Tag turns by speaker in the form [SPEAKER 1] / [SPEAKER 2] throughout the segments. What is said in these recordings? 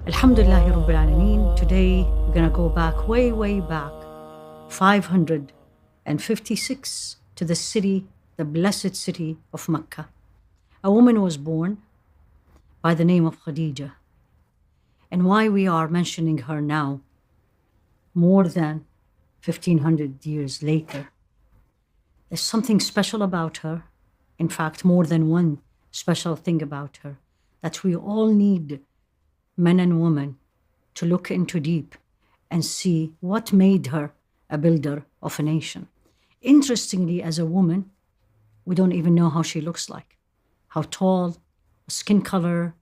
[SPEAKER 1] Alhamdulillahi Rabbil Alameen. Today we're going to go back, way back, 556 to the city, the blessed city of Mecca. A woman was born by the name of Khadijah. And why we are mentioning her now, more than 1500 years later, there's something special about her. In fact, more than one special thing about her that we all need, men and women, to look into deep and see what made her a builder of a nation. Interestingly, as a woman, we don't even know how she looks like, how tall, skin color,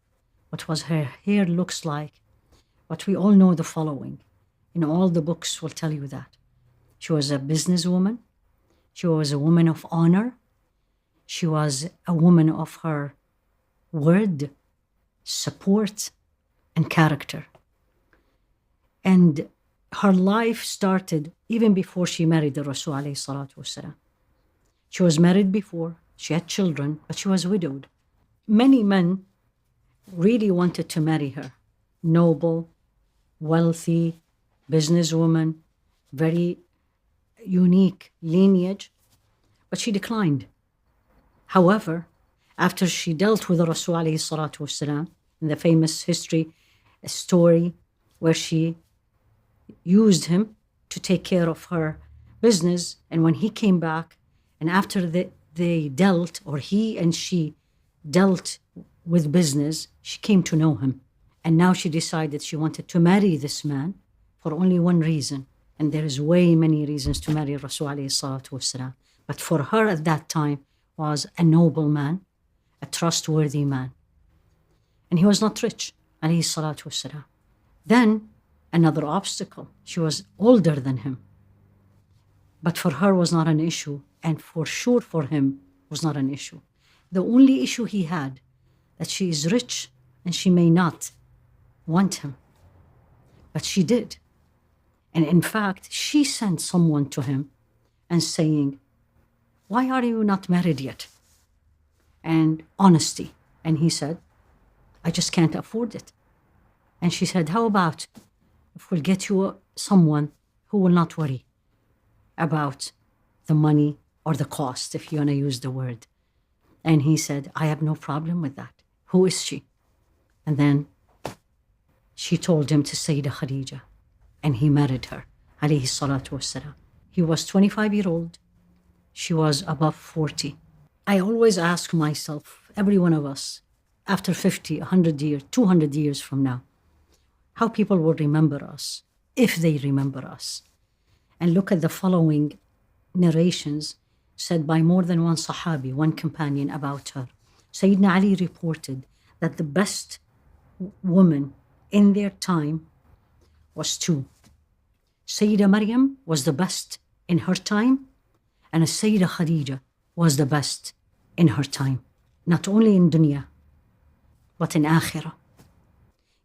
[SPEAKER 1] what was her hair looks like. But we all know the following. In all the books will tell you that. She was a businesswoman. She was a woman of honor. She was a woman of her word, support, and character. And her life started even before she married the Rasul alayhi salatu wasalam. She was married before, she had children, but she was widowed. Many men really wanted to marry her. Noble, wealthy, businesswoman, very unique lineage, but she declined. However, after she dealt with the Rasul alayhi salatu wasalam, in the famous history, a story where she used him to take care of her business, and when he came back, and after they dealt, or he and she dealt with business, she came to know him. And now she decided she wanted to marry this man for only one reason. And there is way many reasons to marry Rasul alayhi salatu wasalam. But for her at that time was a noble man, a trustworthy man. And he was not rich, alayhi salatu wasalam. Then another obstacle, she was older than him. But for her was not an issue, and for sure for him was not an issue. The only issue he had, that she is rich and she may not want him. But she did. And in fact, she sent someone to him and saying, "Why are you not married yet?" And honesty. And he said, "I just can't afford it." And she said, "How about if we'll get you someone who will not worry about the money or the cost, if you want to use the word?" And he said, "I have no problem with that. Who is she?" And then she told him to Sayyidah Khadijah, and he married her, alayhi salatu wassalam. He was 25-year-old. She was above 40. I always ask myself, every one of us, after 50, 100 years, 200 years from now, how people will remember us, if they remember us. And look at the following narrations said by more than one Sahabi, one companion about her. Sayyidina Ali reported that the best woman in their time was two. Sayyidah Maryam was the best in her time, and Sayyidah Khadijah was the best in her time. Not only in dunya, but in akhirah.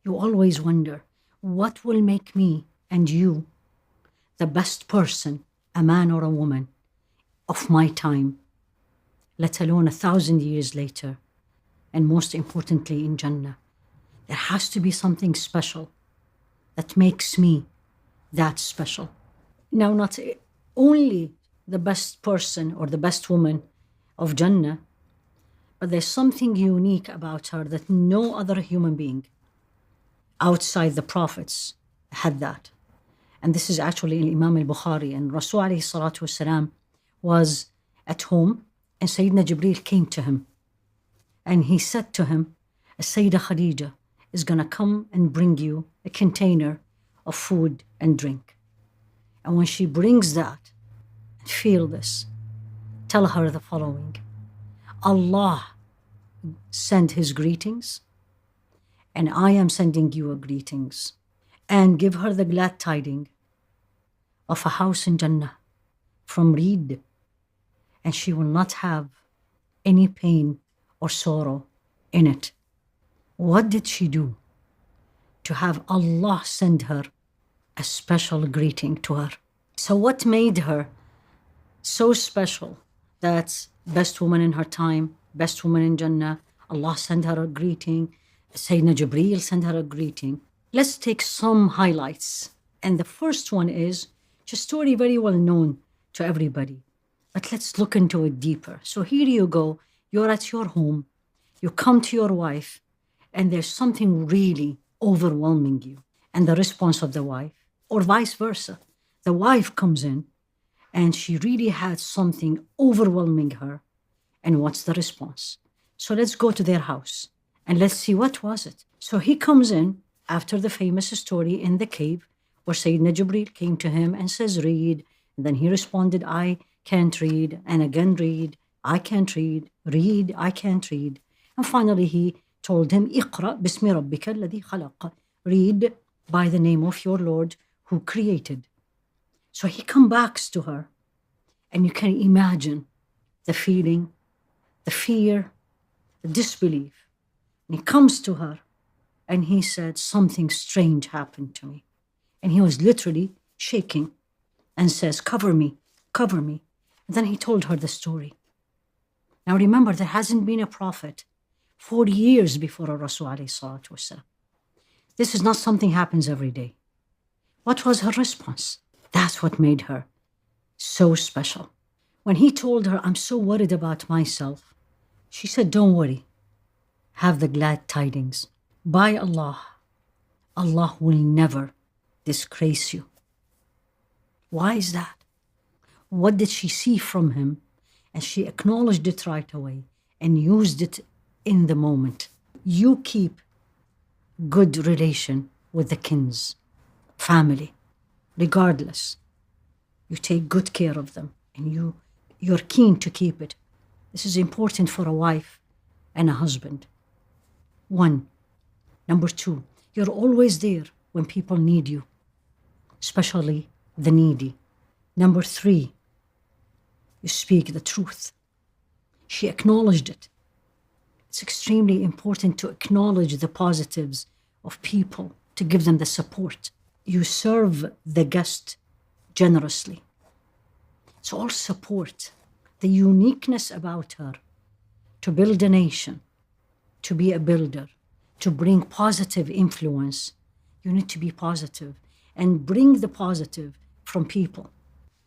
[SPEAKER 1] You always wonder, what will make me and you the best person, a man or a woman, of my time, let alone 1,000 years later, and most importantly in Jannah. There has to be something special that makes me that special. Now, not only the best person or the best woman of Jannah, but there's something unique about her that no other human being outside the prophets had that. And this is actually in Imam al-Bukhari. And Rasul alayhi salatu wasalam was at home, and Sayyidina Jibreel came to him. And he said to him, Sayyidah Khadijah is going to come and bring you a container of food and drink. And when she brings that, feel this, tell her the following: Allah send his greetings, and I am sending you a greetings. And give her the glad tiding of a house in Jannah from reed, and she will not have any pain or sorrow in it. What did she do to have Allah send her a special greeting to her? So what made her so special that best woman in her time, best woman in Jannah, Allah sent her a greeting, Sayyidina Jibreel sent her a greeting? Let's take some highlights. And the first one is just a story very well known to everybody. But let's look into it deeper. So here you go. You're at your home. You come to your wife, and there's something really overwhelming you. And the response of the wife, or vice versa, the wife comes in and she really had something overwhelming her. And what's the response? So let's go to their house and let's see what was it. So he comes in after the famous story in the cave where Sayyidina Jibreel came to him and says, read. And then he responded, I can't read. And again, read. I can't read. Read. I can't read. And finally, he told him, Iqra bismi rabbika alladhi khalaq. Read by the name of your Lord who created. So he comes back to her, and you can imagine the feeling, the fear, the disbelief. And he comes to her, and he said, something strange happened to me. And he was literally shaking and says, cover me, cover me. And then he told her the story. Now remember, there hasn't been a prophet 40 years before a Rasul alayhi salatu wasalam. This is not something happens every day. What was her response? That's what made her so special. When he told her, I'm so worried about myself, she said, don't worry. Have the glad tidings. By Allah, Allah will never disgrace you. Why is that? What did she see from him? And she acknowledged it right away and used it in the moment. You keep good relation with the kins, family, regardless. You take good care of them and you're keen to keep it. This is important for a wife and a husband. 1. Number 2, you're always there when people need you, especially the needy. Number 3, you speak the truth. She acknowledged it. It's extremely important to acknowledge the positives of people, to give them the support. You serve the guest generously. It's all support. The uniqueness about her, to build a nation, to be a builder, to bring positive influence. You need to be positive and bring the positive from people.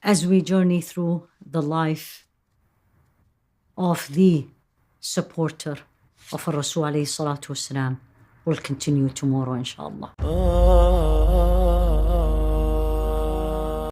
[SPEAKER 1] As we journey through the life of the supporter of Rasul alayhi salatu wasalam, we'll continue tomorrow, inshallah.